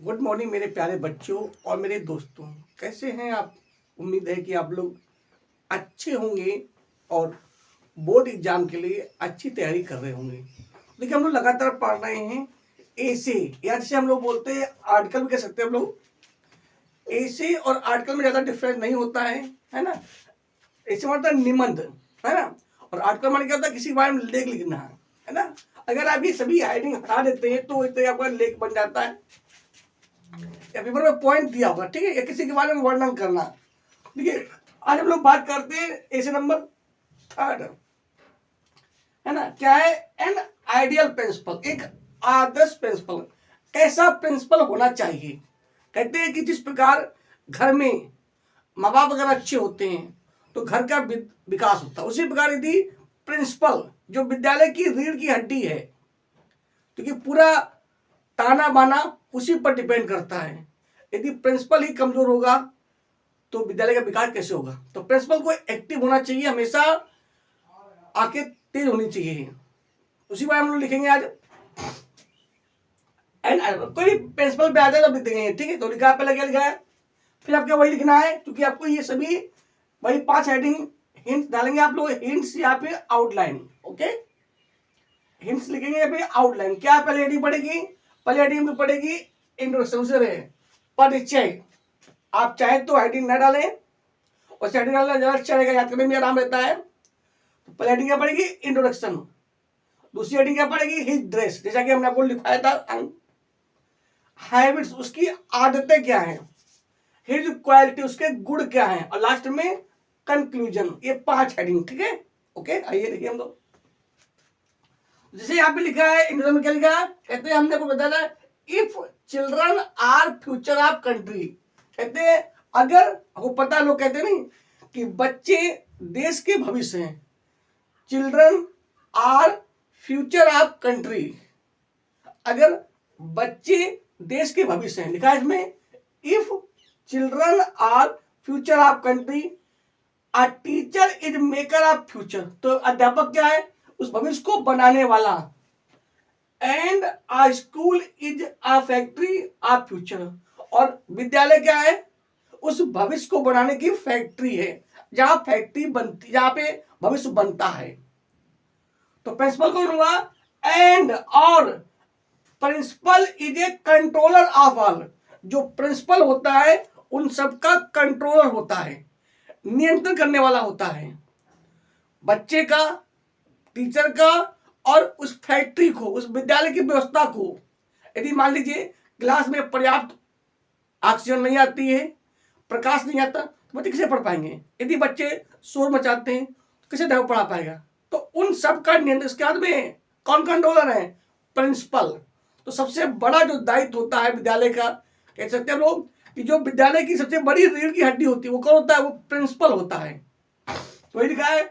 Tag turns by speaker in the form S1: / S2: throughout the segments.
S1: Good morning मेरे प्यारे बच्चों और मेरे दोस्तों। कैसे हैं आप? उम्मीद है कि आप लोग अच्छे होंगे और बोर्ड एग्जाम के लिए अच्छी तैयारी कर रहे होंगे। देखिए, हम लोग लगातार पढ़ रहे हैं ऐसे, या जैसे हम लोग बोलते हैं आर्टिकल भी कह सकते हैं हम लोग। ऐसे और आर्टिकल में ज़्यादा डिफरेंस नहीं होता है ना। ऐसे मतलब निबंध, है ना। और आर्टिकल माने क्या होता है, किसी के बारे में लेख लिखना है ना। अगर आप ये सभी हेडिंग हटा देते हैं तो इस तरह आपका लेख बन जाता है या पेपर में पॉइंट दिया होगा, ठीक है, या किसी के बारे में वर्णन करना। देखिए, आज हम लोग बात करते हैं ऐसे नंबर 3, है ना। क्या है? एन आइडियल प्रिंसिपल, एक आदर्श प्रिंसिपल। कैसा प्रिंसिपल होना चाहिए? कहते हैं कि जिस प्रकार घर में माँ बाप अगर अच्छे होते हैं तो घर का विकास होता है, उसी प्रकार यदि प्रिंसिपल जो विद्यालय की रीढ़ की हड्डी है, क्योंकि पूरा ताना बाना उसी पर डिपेंड करता है। यदि प्रिंसिपल ही कमजोर होगा तो विद्यालय का विकास कैसे होगा? तो प्रिंसिपल को एक्टिव होना चाहिए, हमेशा आंखें तेज होनी चाहिए। उसी बारे में हम लोग लिखेंगे आज। कोई प्रिंसिपल पे आ जाए तो लिख देंगे, ठीक है। तो लिखा, पहले क्या लिखा है, फिर आपको वही लिखना है, क्योंकि आपको ये सभी वही 5 हेडिंग हिंट्स डालेंगे आप लोग। हिंट्स यहाँ पे आउटलाइन, ओके। हिंट्स लिखेंगे यहाँ पे आउटलाइन। क्या पहले हेडिंग पड़ेगी? पहले हेडिंग में पड़ेगी इंट्रोडक्शन से परिचय। आप चाहे तो हेडिंग न डालें, और हेडिंग डालना ज्यादा अच्छा रहेगा, याद करने में आराम रहता है। तो पहले हेडिंग क्या पड़ेगी? इंट्रोडक्शन। दूसरी हेडिंग क्या पड़ेगी? हिज ड्रेस, जैसा कि हमने आपको लिखाया था। हैबिट्स, उसकी आदतें क्या हैं। हिज क्वालिटी, उसके गुण क्या हैं। और लास्ट में कंक्लूजन। ये 5 हेडिंग, ठीक है, ओके। आइए देखिए हम लोग, जैसे यहाँ पे लिखा है इंग्लिश में क्या लिखा है, कहते हैं हमने आपको बताया if children are future of country. कहते हैं अगर, आपको पता है, लोग कहते हैं नहीं कि बच्चे देश के भविष्य हैं। Children are future of country, अगर बच्चे देश के भविष्य हैं, लिखा है इसमें if children are future of country, a teacher is maker of future. तो अध्यापक क्या है? उस भविष्य को बनाने वाला। And a school is a factory of future, और विद्यालय क्या है? उस भविष्य को बनाने की फैक्ट्री है, जहां फैक्ट्री बनती, जहां पे भविष्य बनता है। तो प्रिंसिपल कौन हुआ? एंड और principal is a controller of all, जो प्रिंसिपल होता है उन सबका कंट्रोलर होता है, नियंत्रण करने वाला होता है, बच्चे का, टीचर का, और उस फैक्ट्री को, उस विद्यालय की व्यवस्था को। यदि मान लीजिए क्लास में पर्याप्त ऑक्सीजन नहीं आती है, प्रकाश नहीं आता, तो बच्चे कैसे पढ़ पाएंगे? यदि बच्चे शोर मचाते हैं तो कैसे पढ़ा पाएगा? तो उन सब का नियंत्रण इसके हाथ में है। कौन कंट्रोलर है? प्रिंसिपल। तो सबसे बड़ा जो दायित्व होता है विद्यालय का, कह सकते हैं लोग कि जो विद्यालय की सबसे बड़ी रीढ़ की हड्डी होती है, वो कौन होता है? वो प्रिंसिपल होता है। वही लिखा है।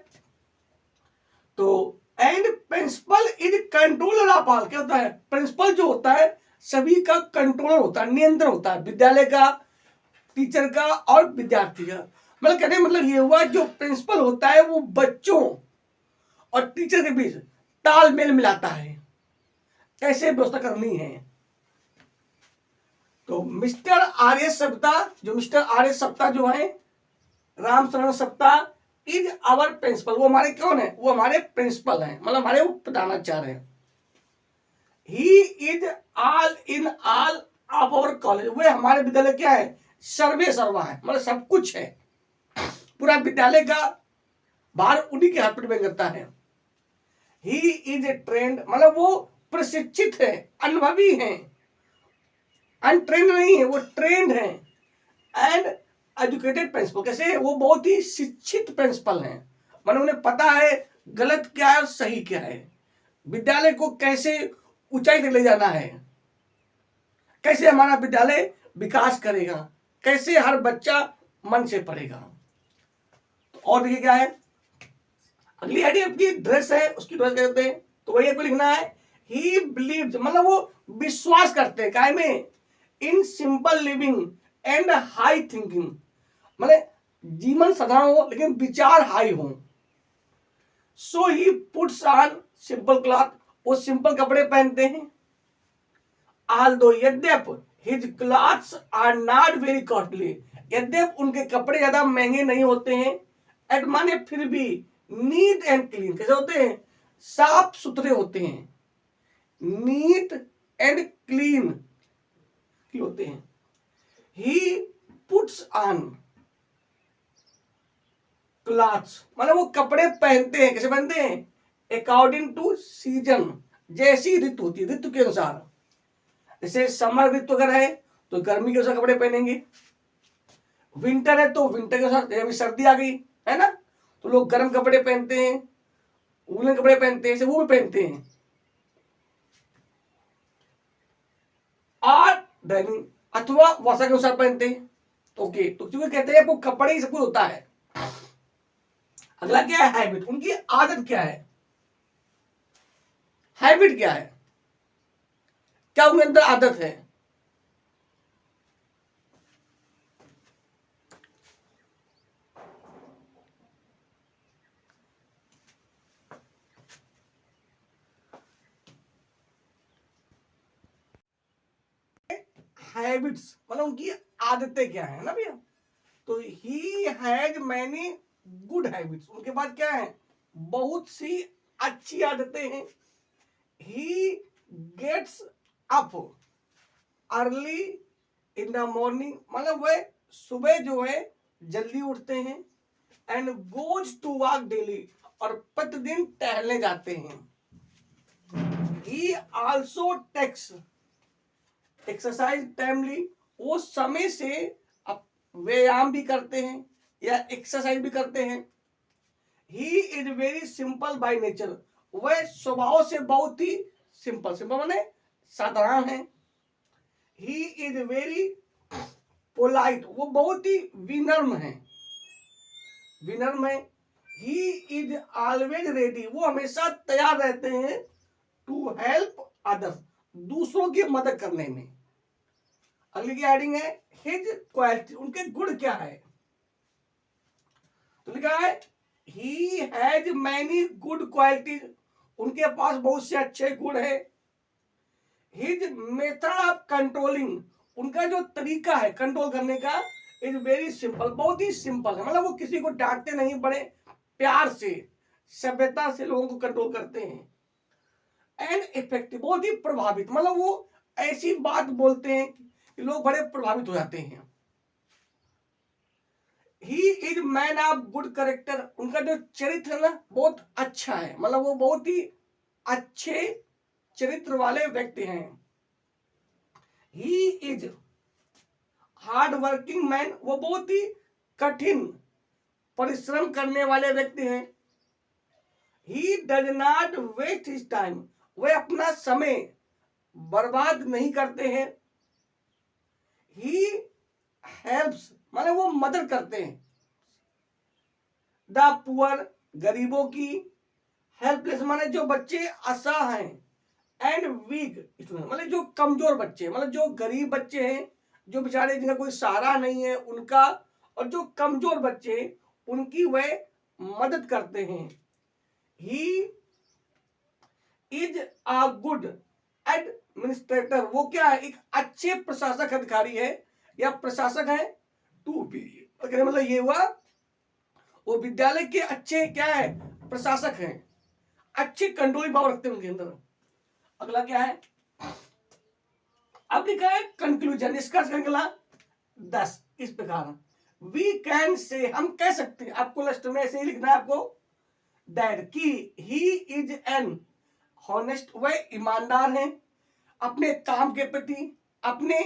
S1: तो and principal is controller of all, क्या होता है? प्रिंसिपल जो होता है सभी का कंट्रोलर होता है, नियंत्रण होता है, विद्यालय का, टीचर का और विद्यार्थी का। मतलब कहने मतलब ये हुआ, जो प्रिंसिपल होता है वो बच्चों और टीचर के बीच तालमेल मिलाता है, कैसे व्यवस्था करनी है। तो मिस्टर आर एस सप्ता, जो मिस्टर आर एस सप्ता जो है, राम शरण सप्ता इज आवर प्रिंसिपल, वो हमारे कौन है? वो हमारे प्रिंसिपल हैं, मतलब हमारे वो प्रधानाचार्य हैं। He is all in all of our college, वे हमारे विद्यालय क्या है? सर्वे सर्वा है, मतलब सब कुछ है। पूरा विद्यालय का भार उन्हीं के हाथ पर डिपेंड करता है। ही इज ए ट्रेंड, मतलब वो प्रशिक्षित है, अनुभवी है, अनट्रेंड नहीं है, वो ट्रेंड है। एंड एजुकेटेड प्रिंसिपल, कैसे? वो बहुत ही शिक्षित प्रिंसिपल हैं, मतलब उन्हें पता है गलत क्या है और सही क्या है, विद्यालय को कैसे ऊंचाई तक ले जाना है, कैसे हमारा विद्यालय विकास करेगा, कैसे हर बच्चा मन से पढ़ेगा। तो और देखिए क्या है, अगली हेडिंग आपकी ड्रेस है, उसकी ड्रेस कहते हैं। तो वही आपको लिखना है ही बिलीव्स, मतलब वो विश्वास करते हैं काय में? In simple living and high thinking, मतलब जीवन साधारण हो लेकिन विचार हाई हो। So he puts on simple cloth, वो सिंपल कपड़े पहनते हैं। आल दो, यद्यप his clothes are not very costly, यद्यप उनके कपड़े ज्यादा महंगे नहीं होते हैं, एट माने फिर भी नीट एंड क्लीन, कैसे होते हैं, साफ सुथरे होते हैं, नीट एंड क्लीन होते हैं। ही पुट्स ऑन क्लॉथ्स, मतलब वो कपड़े पहनते हैं, कैसे पहनते हैं, अकॉर्डिंग टू सीजन, जैसी ऋतु होती है ऋतु के अनुसार। जैसे समर ऋतु अगर है तो गर्मी के अनुसार कपड़े पहनेंगे, विंटर है तो विंटर के अनुसार, अभी सर्दी आ गई है ना, तो लोग गर्म कपड़े पहनते हैं, वूलन कपड़े पहनते हैं, वो भी पहनते हैं। और ड्राइविंग अथवा वर्षा के अनुसार पहनते हैं। ओके, तो क्योंकि कहते हैं आपको कपड़े ही सब कुछ होता है। अगला क्या है, हैबिट, उनकी आदत क्या है, हैबिट क्या है, क्या उनके अंदर आदत है। हैबिट्स मतलब उनकी आदतें क्या है ना भैया। तो he has many good habits, उनके पास क्या है, बहुत सी अच्छी आदतें हैं। He gets up early in the morning, मतलब वह सुबह जो है जल्दी उठते हैं, and goes to walk daily, और प्रतिदिन टहलने जाते हैं। He also takes exercise timely, वो समय से व्यायाम भी करते हैं या एक्सरसाइज भी करते हैं। He is very simple by nature, वह स्वभाव से बहुत ही सिंपल, सिंपल माने साधारण है। ही इज वेरी पोलाइट, वो बहुत ही विनम्र है, विनम्र है। ही इज ऑलवेज रेडी, वो हमेशा तैयार रहते हैं, टू हेल्प अदर्स, दूसरों की मदद करने में। अगली की हेडिंग है हिज क्वालिटी, उनके गुण क्या है। तो लिखा है ही हैज मैनी गुड क्वालिटीज, उनके पास बहुत से अच्छे गुण है। हिज मेथड ऑफ कंट्रोलिंग, उनका जो तरीका है कंट्रोल करने का, इज वेरी सिंपल, बहुत ही सिंपल है, मतलब वो किसी को डांटते नहीं, बड़े प्यार से सभ्यता से लोगों को कंट्रोल करते हैं। एंड इफेक्टिव, बहुत ही प्रभावित, मतलब वो ऐसी बात बोलते हैं कि लोग बड़े प्रभावित हो जाते हैं। He is man of good character, उनका जो चरित्र है ना बहुत अच्छा है, मतलब वो बहुत ही अच्छे चरित्र वाले व्यक्ति हैं। He is hard working man, वो बहुत ही कठिन परिश्रम करने वाले व्यक्ति हैं। He does not waste his time, वे अपना समय बर्बाद नहीं करते हैं। ही हेल्प्स, माने वो मदद करते हैं, द पुअर, गरीबों की, हेल्पलेस माने जो बच्चे असहाय हैं, एंड वीक स्टूडेंट, मतलब जो कमजोर बच्चे, मतलब जो गरीब बच्चे हैं, जो बेचारे जिनका कोई सहारा नहीं है उनका, और जो कमजोर बच्चे हैं उनकी वह मदद करते हैं। He is a good administrator, वो क्या है, एक अच्छे प्रशासक अधिकारी है या प्रशासक है। टू बी, मतलब ये हुआ वो विद्यालय के अच्छे क्या है, प्रशासक हैं, अच्छे कंट्रोल पावर रखते हैं उनके अंदर। अगला क्या है, अब लिखा है कंक्लूजन, निष्कर्ष निकला 10 इस प्रकार। वी कैन से, हम कह सकते हैं, आपको लास्ट में ऐसे ही लिखना है आपको, दैट की ही इज एन हॉनेस्ट, वह ईमानदार है अपने काम के प्रति, अपने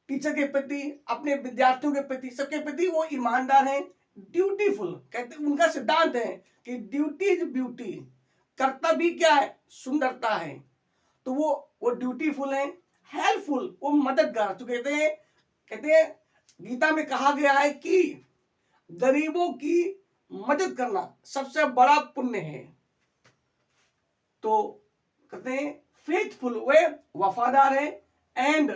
S1: टीचर के प्रति, अपने विद्यार्थियों के प्रति, सबके प्रति वो ईमानदार है। ड्यूटीफुल, कहते उनका सिद्धांत है कि ड्यूटी इज ब्यूटी, कर्तव्य भी क्या है, सुंदरता है, तो वो ड्यूटीफुल है। हेल्पफुल, वो मददगार, तो कहते हैं गीता में कहा गया है कि गरीबों की मदद करना सबसे बड़ा पुण्य है। तो कहते हैं फेथफुल, वे वफादार है, एंड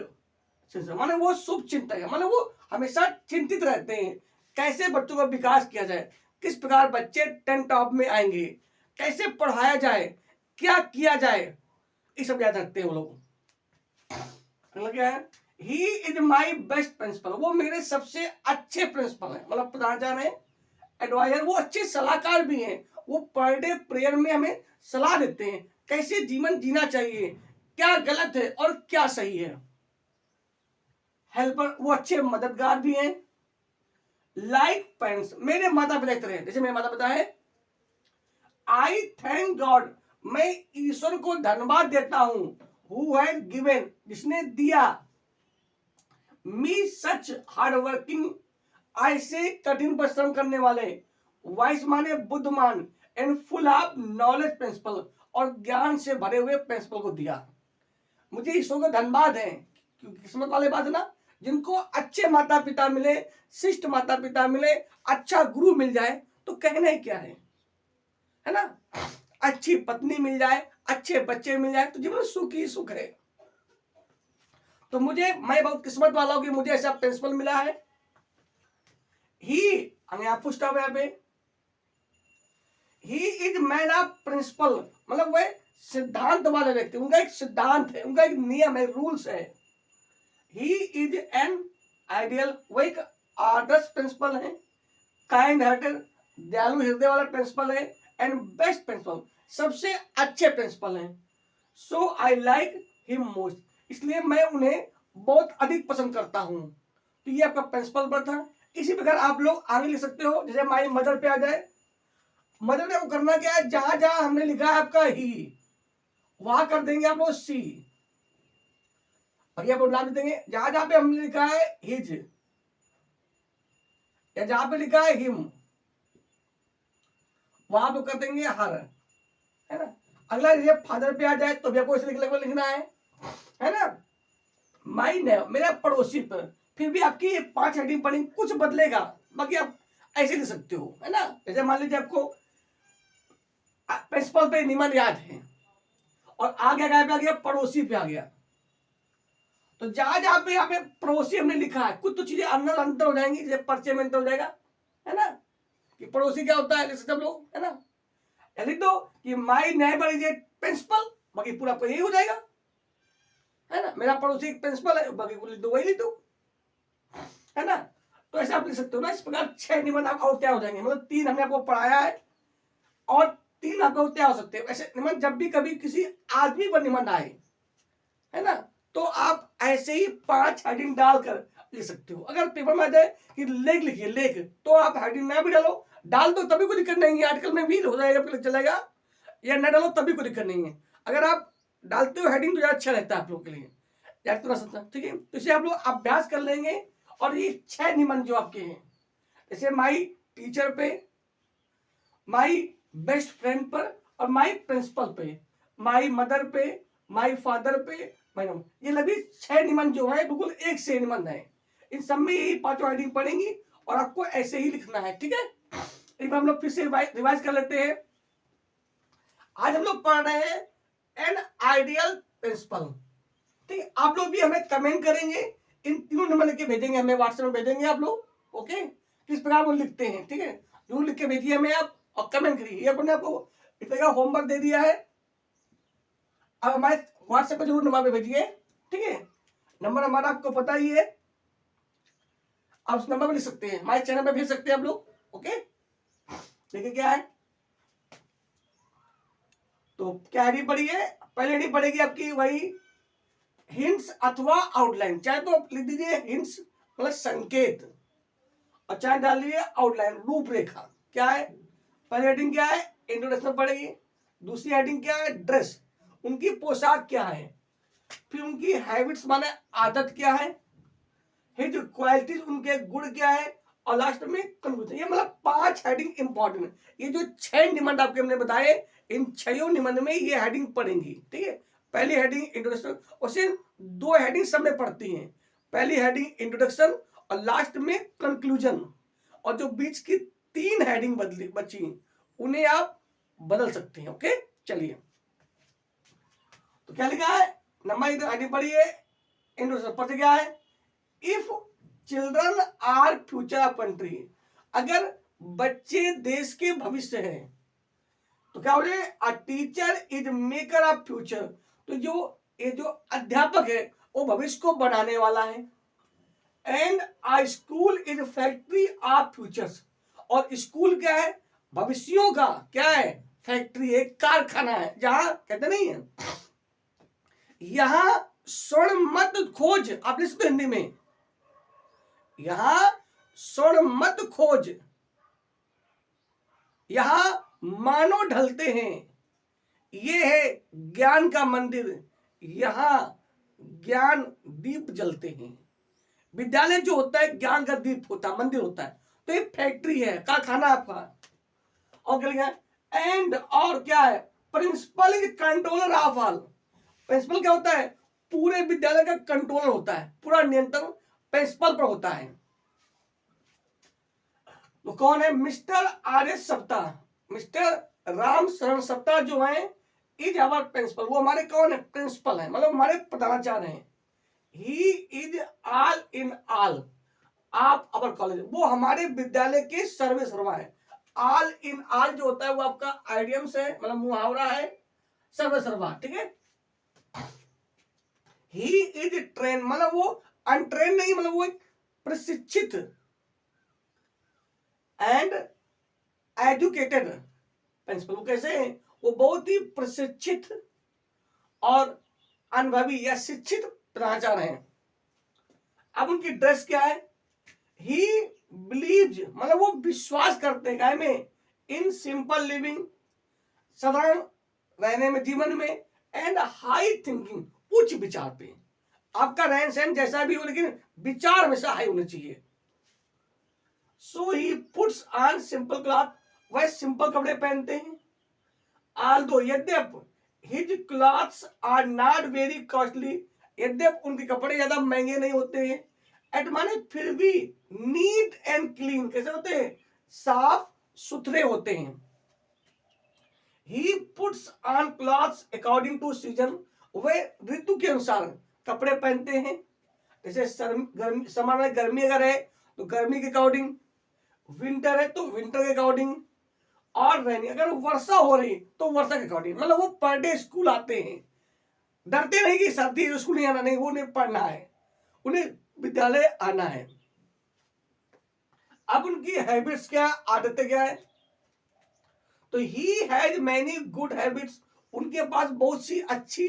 S1: माने वो शुभ चिंतक है, माने वो हमेशा चिंतित रहते हैं कैसे बच्चों का विकास किया जाए, किस प्रकार बच्चे 10 टॉप में आएंगे, कैसे पढ़ाया जाए, क्या किया जाए, ये सब याद रखते हैं वो लोग। क्या है, he is my best principal, वो मेरे सबसे अच्छे प्रिंसिपल हैं, मतलब प्रधानाचार्य हैं, एडवाइजर, वो अच्छे सलाहकार भी हैं। वो पर डे प्रेयर में हमें सलाह देते हैं कैसे जीवन जीना चाहिए, क्या गलत है और क्या सही है। हेल्पर, वो अच्छे मददगार भी हैं। लाइक पेरेंट्स, मेरे माता पिता की तरह, जैसे मेरे माता पिता है। आई थैंक गॉड, मैं ईश्वर को धन्यवाद देता हूं, हु हैज गिवन, जिसने दिया, मी सच हार्ड वर्किंग, ऐसे कठिन परिश्रम करने वाले, वाइस माने बुद्धिमान, and full of knowledge principal, और ज्ञान से भरे हुए प्रिंसिपल को दिया। मुझे ईश्वर को धन्यवाद है, क्योंकि किस्मत वाले बात है ना, जिनको अच्छे माता पिता मिले, शिष्ट माता पिता मिले, अच्छा गुरु मिल जाए तो कहना ही क्या है ना। अच्छी पत्नी मिल जाए, अच्छे बच्चे मिल जाए तो जीवन सुख ही सुख है। तो मैं बहुत किस्मत वाला हूं कि मुझे ऐसा प्रिंसिपल मिला है। ही पुष्टा यहाँ पे, he is man of principal, मतलब वह सिद्धांत वाले व्यक्ति, उनका एक सिद्धांत है, उनका एक नियम है, रूल्स है। ही इज एन आइडियल, वो एक आदर्श प्रिंसिपल है। काइंड हार्टेड, दयालु हृदय वाला प्रिंसिपल है। एंड बेस्ट प्रिंसिपल, सबसे अच्छे प्रिंसिपल हैं। सो आई लाइक हिम मोस्ट, इसलिए मैं उन्हें बहुत अधिक पसंद करता हूं। तो ये आपका प्रिंसिपल वर्ड था। इसी प्रकार आप लोग आगे लिख सकते हो, जैसे माई मदर पे आ जाए। मदर ने वो करना क्या है, जहां जहां हमने लिखा है आपका ही, वहां कर देंगे आप लोग सी, और ये बोला देंगे जहां जहां पे हमने लिखा है हिज, या जहां पे लिखा है हिम, वहां पे कर देंगे हर, है ना। अगला ये फादर पे आ जाए तो भी आपको इसे लिखना है ना। माई नेम, मेरा पड़ोसी पर, फिर भी आपकी 5 हेडिंग पढ़ेंगे, कुछ बदलेगा, बाकी आप ऐसे लिख सकते हो, है ना। जैसे मान लीजिए आपको प्रिंसिपल पे नियमन याद है, और आगे आ गया पड़ोसी पे आ गया, तो जहां जहां पे यहाँ पे पड़ोसी हमने लिखा है, कुछ तो चीजें अंतर हो जाएंगी, जैसे पर्चे में अंतर हो जाएगा, है ना, कि पड़ोसी क्या होता है, सब लोग, है ना। लिख दो कि my neighbour is a principal, बाकी पूरा आपको यही हो जाएगा, है ना। मेरा पड़ोसी एक प्रिंसिपल है, बाकी को लिख दो, वही लिख दो, है ना। तो ऐसे आप लिख सकते हो ना। इस प्रकार 6 निबंध आप और क्या हो जाएंगे, मतलब 3 हमने आपको पढ़ाया है, और 3 आपको क्या हो सकते हैं। ऐसे निबंध जब भी कभी किसी आदमी पर निबंध आए, है ना, तो आप ऐसे ही 5 हेडिंग डालकर लिख सकते हो। अगर पेपर में आ जाए कि लेख लिखिए, लेख, तो आप हेडिंग ना भी डाल दो तभी कोई दिक्कत नहीं है, आर्टिकल में भी हो जाएगा, चलेगा, या ना डालो तभी कोई दिक्कत नहीं है। अगर आप डालते हो हेडिंग तो ज्यादा अच्छा रहता है आप लोग के लिए, याद करना सकता, ठीक है। तो इसे आप लोग अभ्यास कर लेंगे। और ये 6 निबंध जो आपके हैं, जैसे माई टीचर पे, माई बेस्ट फ्रेंड पर, और माई प्रिंसिपल पे, माई मदर पे, माई फादर पे, ये लभी 6 निबंध जो है बिल्कुल एक से निबंध है। इन सब में यही 5 हेडिंग पढ़ेंगी और आपको ऐसे ही लिखना है, ठीक है। एक बार हम लोग फिर से रिवाइज कर लेते हैं। आज हम लोग पढ़ रहे हैं एन आइडियल प्रिंसिपल, ठीक है। आप लोग भी हमें कमेंट करेंगे, इन तीनों नंबर लिख के भेजेंगे, हमें व्हाट्सएप में भेजेंगे आप लोग, ओके। किस प्रकार वो लिखते हैं, ठीक है, जरूर लिख के भेजिए हमें आप, और कमेंट करिए। ये अपने आपको इस तरह का होमवर्क दे दिया है, अब हमारे व्हाट्सएप पे जरूर नंबर पे भेजिए, ठीक है। नंबर हमारा आपको पता ही है, आप उस नंबर पे लिख सकते हैं, हमारे चैनल पे भेज सकते हैं आप लोग, ओके। देखिए क्या है, तो क्या हेडिंग पढ़ी है, पहले हेडिंग पढ़ेगी आपकी वही हिंट्स अथवा आउटलाइन, चाहे तो लिख दीजिए हिंट्स मतलब संकेत, और चाहे डाल दीजिए आउटलाइन रूपरेखा। क्या है, पहली हेडिंग क्या है, इंट्रोडक्शन पढ़ेगी। दूसरी हेडिंग क्या है, ड्रेस, उनकी पोशाक क्या है। फिर उनकी हैबिट्स माने आदत क्या है, हिज क्वालिटीज उनके गुण क्या है, और लास्ट में कंक्लूजन। ये मतलब 5 हेडिंग इंपॉर्टेंट है। ये जो 6 निबंध आपके हमने बताए, इन 6 निबंध में ये हेडिंग पढ़ेंगी, ठीक है। पहली हेडिंग इंट्रोडक्शन, और सिर्फ 2 हेडिंग सब में पढ़ती हैं, पहली हेडिंग इंट्रोडक्शन और लास्ट में कंक्लूजन। और जो बीच की 3 हेडिंग बची उन्हें आप बदल सकते हैं, ओके। चलिए, तो क्या लिखा है, नंबर इधर हेडिंग पढ़िए, इंट्रोडक्शन पढ़ते क्या है, if children are future of country, अगर बच्चे देश के भविष्य हैं तो क्या हो जाए, अ teacher is maker of future, तो ये जो अध्यापक है वो भविष्य को बनाने वाला है। And a school is factory of futures, और स्कूल क्या है, भविष्यों का क्या है, फैक्ट्री, एक कारखाना है, जहां कहते नहीं है यहां स्वर्ण मत खोज, आप लिख सकते हिंदी में, यहां स्वर्ण मत खोज, यहां मानो ढलते हैं, ये है ज्ञान का मंदिर, यहां ज्ञान दीप जलते हैं। विद्यालय जो होता है ज्ञान का दीप होता है, मंदिर होता है, तो एक फैक्ट्री है, कारखाना आपका। और क्या लिखा है, एंड और क्या है, principal is controller of all. Principal क्या होता है, पूरे विद्यालय का कंट्रोलर होता है, पूरा नियंत्रण प्रिंसिपल पर होता है। तो कौन है, मिस्टर आर एस सप्ताह, मिस्टर राम शरण सप्ताह जो है इज आवर प्रिंसिपल, वो हमारे कौन है, प्रिंसिपल है, मतलब हमारे प्रधानाचार्य हैं। He is all in all आप अवर कॉलेज, वो हमारे विद्यालय के सर्वे सर्वा है। ऑल इन ऑल जो होता है वो आपका आइडियम्स है, मतलब मुहावरा है, सर्वे सर्वा, ठीक है। ही इज ट्रेन, मतलब वो अनट्रेन नहीं, मतलब वो एक प्रशिक्षित एंड एजुकेटेड प्रिंसिपल, वो कैसे हैं, वो बहुत ही प्रशिक्षित और अनुभवी या शिक्षित प्रधानाचार्य हैं। अब उनकी ड्रेस क्या है, ही बिलीव्स, मतलब वो विश्वास करते हैं काय में, इन सिंपल लिविंग, साधारण रहने में, जीवन में, एंड हाई थिंकिंग, उच्च विचार पे। आपका रहन सहन जैसा भी हो लेकिन विचार हमेशा हाई होने चाहिए। So he puts on simple cloth, वह सिंपल कपड़े पहनते हैं। आल्दो, यद्यप his clothes are not very costly, यद्यप उनके कपड़े ज्यादा महंगे नहीं होते हैं। एट माने फिर भी नीट एंड क्लीन, कैसे होते हैं, साफ सुथरे होते हैं। He puts on clothes according to season, वे ऋतु के अनुसार कपड़े पहनते हैं। जैसे समर में गर्मी अगर है तो गर्मी के अकॉर्डिंग, विंटर है तो विंटर के अकॉर्डिंग, और रैनी अगर वर्षा हो रही तो वर्षा के अकॉर्डिंग, मतलब वो पर डे स्कूल आते हैं, डरते नहीं कि सर्दी स्कूल नहीं आना, नहीं, वो उन्हें पढ़ना है, उन्हें विद्यालय आना है। अब उनकी हैबिट्स क्या, आदतें क्या है, तो he has many good habits, उनके पास बहुत सी अच्छी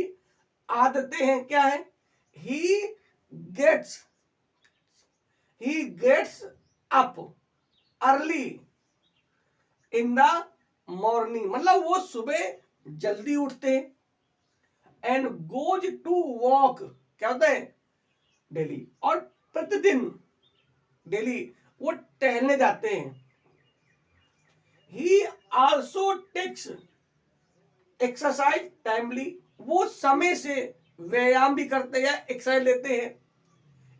S1: आदतें हैं। क्या है, he gets up early in the morning, मतलब वो सुबह जल्दी उठते, एंड गोज टू वॉक, क्या होता है, डेली, और प्रतिदिन डेली वो टहलने जाते हैं। He also takes exercise timely, वो समय से व्यायाम भी करते हैं, एक्सरसाइज लेते हैं।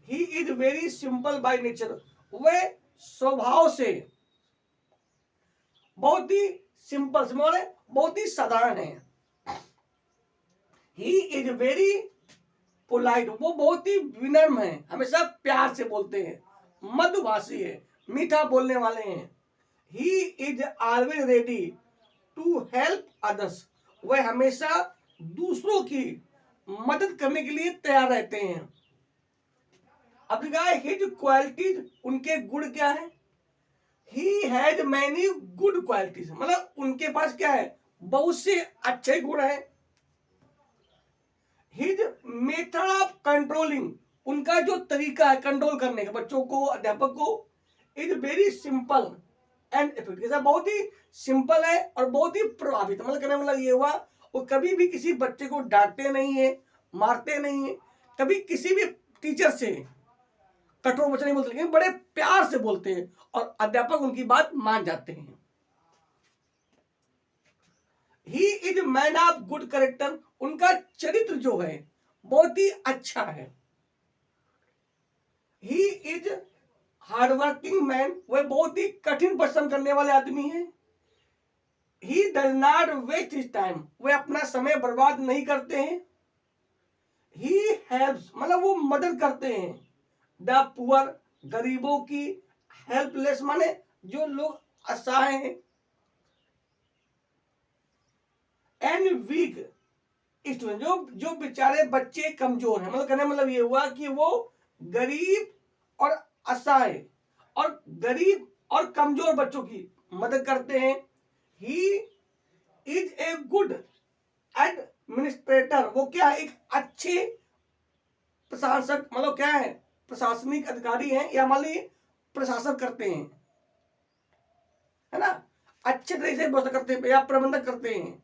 S1: He is very simple by nature, वह स्वभाव से बहुत ही सिंपल, बहुत ही साधारण है। ही इज वेरी पोलाइट, वो बहुत ही विनम्र है, हमेशा प्यार से बोलते हैं, मधुभाषी है, मीठा बोलने वाले हैं। He is always ready to help others, वह हमेशा दूसरों की मदद करने के लिए तैयार रहते हैं। अब लिखा है हिज क्वालिटीज, उनके गुण क्या है, ही हैज मैनी गुड क्वालिटीज, मतलब उनके पास क्या है, बहुत से अच्छे गुण हैं। हिज मेथड ऑफ कंट्रोलिंग, उनका जो तरीका है कंट्रोल करने का बच्चों को, अध्यापक को, is very simple and effective, बहुत ही सिंपल है और बहुत ही प्रभावित, मतलब कहने वाला ये हुआ वो कभी भी किसी बच्चे को डांटते नहीं है, मारते नहीं है, कभी किसी भी टीचर से कठोर वचन नहीं बोलते, लेकिन बड़े प्यार से बोलते हैं और अध्यापक उनकी बात मान जाते हैं। He is man of good character, उनका चरित्र जो है बहुत ही अच्छा है। ही इज हार्डवर्किंग मैन, वह बहुत ही कठिन परिश्रम करने वाले आदमी हैं। He does not waste his time, वह अपना समय बर्बाद नहीं करते हैं। ही हेल्प्स, मतलब वो मदद करते हैं, द पुअर, गरीबों की, हेल्पलेस माने जो लोग असहाय हैं, एंड वीक, स्टूडेंट, जो जो बेचारे बच्चे कमजोर हैं, मतलब कहने का मतलब ये हुआ कि वो गरीब और असहाय और गरीब और कमजोर बच्चों की मदद करते हैं। He is a good administrator, वो क्या है, एक अच्छे प्रशासक, मतलब क्या है, प्रशासनिक अधिकारी हैं, या मान लीजिए प्रशासन करते हैं, है ना, अच्छे तरीके से व्यवस्था करते हैं या प्रबंधक करते हैं,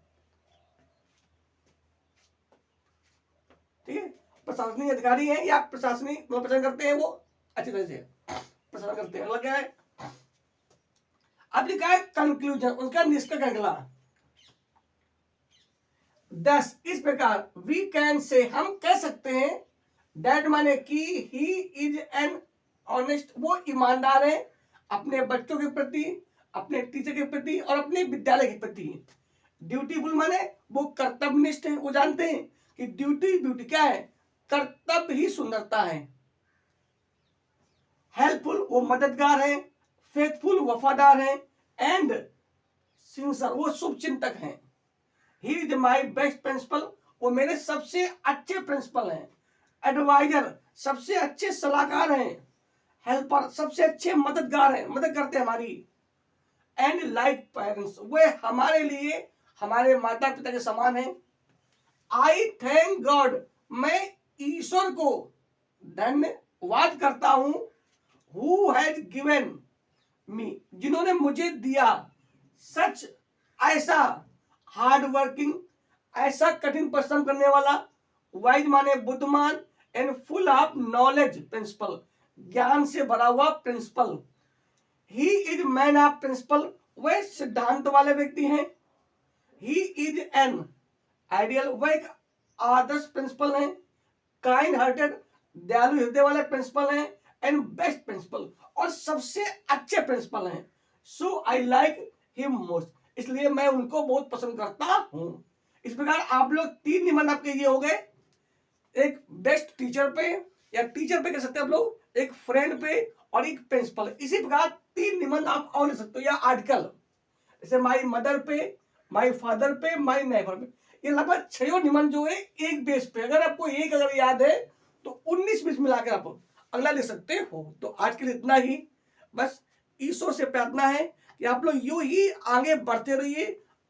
S1: ठीक है। प्रशासनिक अधिकारी हैं या प्रशासनिक मतलब प्रशासन करते हैं, वो अच्छी तरह से प्रशासन करते हैं। अगला क्या है, अब लिखा है कंक्लूजन, उनका निष्कर्ष निकला। दस, इस प्रकार वी कैन से, हम कह सकते हैं, दैट माने कि ही इज एन ऑनेस्ट, वो ईमानदार है अपने बच्चों के प्रति, अपने टीचर के प्रति और अपने विद्यालय के प्रति। ड्यूटीफुल माने वो कर्तव्यनिष्ठ है, वो जानते हैं कि ड्यूटी क्या है, कर्तव्य ही सुंदरता है। हेल्पफुल, वो मददगार है। फेथफुल, वफादार है। एंड सिंसियर, वो शुभ चिंतक हैं। He is my best principal, वो मेरे सबसे अच्छे प्रिंसिपल हैं। एडवाइजर, सबसे अच्छे सलाहकार हैं। हेल्पर, सबसे अच्छे मददगार हैं, मदद करते हैं हमारी। एंड लाइक पेरेंट्स, वे हमारे लिए हमारे माता पिता के समान हैं। आई थैंक गॉड, मैं ईश्वर को धन्यवाद करता हूं। हु हैज गिवन मी, जिन्होंने मुझे दिया। सच, ऐसा। हार्ड वर्किंग, ऐसा कठिन परिश्रम करने वाला। वाइज माने बुद्धिमान। And full of knowledge principal, ज्ञान से भरा हुआ principal. He is man of principle, वे सिद्धांत वाले व्यक्ति हैं। ही इज एन आइडियल, वह एक आदर्श प्रिंसिपल है। काइंड हार्टेड, दयालु हृदय वाले प्रिंसिपल हैं। एंड बेस्ट प्रिंसिपल, और सबसे अच्छे प्रिंसिपल हैं। सो आई लाइक हिम मोस्ट, इसलिए मैं उनको बहुत पसंद करता हूं। इस प्रकार आप लोग 3 निबंध आपके ये हो गए, एक बेस्ट टीचर पे या टीचर पे कह सकते हैं आप लोग, एक फ्रेंड पे और एक प्रिंसिपल। इसी प्रकार 3 निबंध आप और ले सकते हो, या आर्टिकल, जैसे माई मदर पे, माई फादर पे, माई नेबर पे। ये लगभग 6 निबंध जो है एक बेस पे, अगर आपको एक अगर याद है तो 19-20 मिलाकर आप अगला ले सकते हो। तो आज के लिए इतना ही, बस ईश्वर से प्रार्थना है कि आप लोग यूं ही आगे बढ़ते रहिए,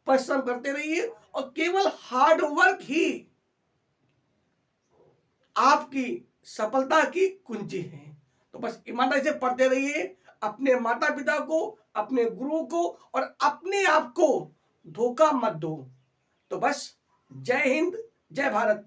S1: परिश्रम करते रहिए, और केवल हार्ड वर्क ही आपकी सफलता की कुंजी है। तो बस ईमानदारी से पढ़ते रहिए, अपने माता पिता को, अपने गुरु को और अपने आप को धोखा मत दो। तो बस जय हिंद, जय भारत।